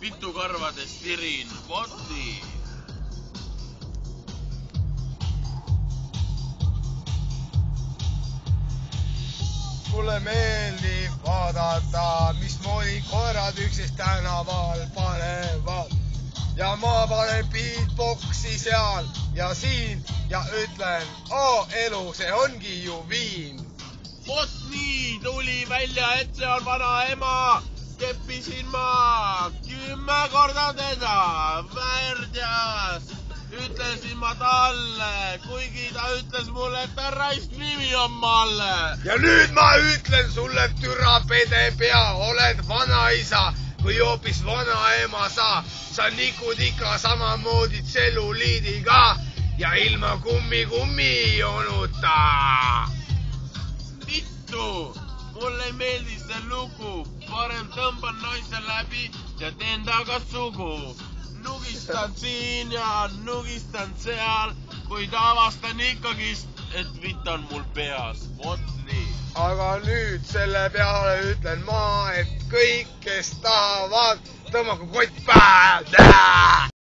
Vittu karvades tirin, vot nii. Mulle meeldib vaadata, mismoodi koerad üksteist tänaval panevad. Ja ma panen beatboxi seal ja siin ja ütlen, elu, see ongi ju viin. Vot nii tuli välja, et see on vanaema. Keppisin ma 10 korda teda värdjas. Ütlesin ma talle, kuigi ta ütles mulle, et ta raisk nimi on Malle. Ja nüüd ma ütlen sulle, türa pede pea, oled vanaisa või hoopis vanaema sa. Sa nikud ikka samamoodi tselluliidiga ja ilma kummi jonuta. Vittu, mulle ei meeldi see lugu. Parem tõmban naise läbi ja teen taga sugu. Nugistan siin ja nugistan seal, kuid avastan ikkagist, et vitt on mul peas. Vot nii. Aga nüüd selle peale ütlen ma, et kõik, kes tahavad, tõmmagu kott päev.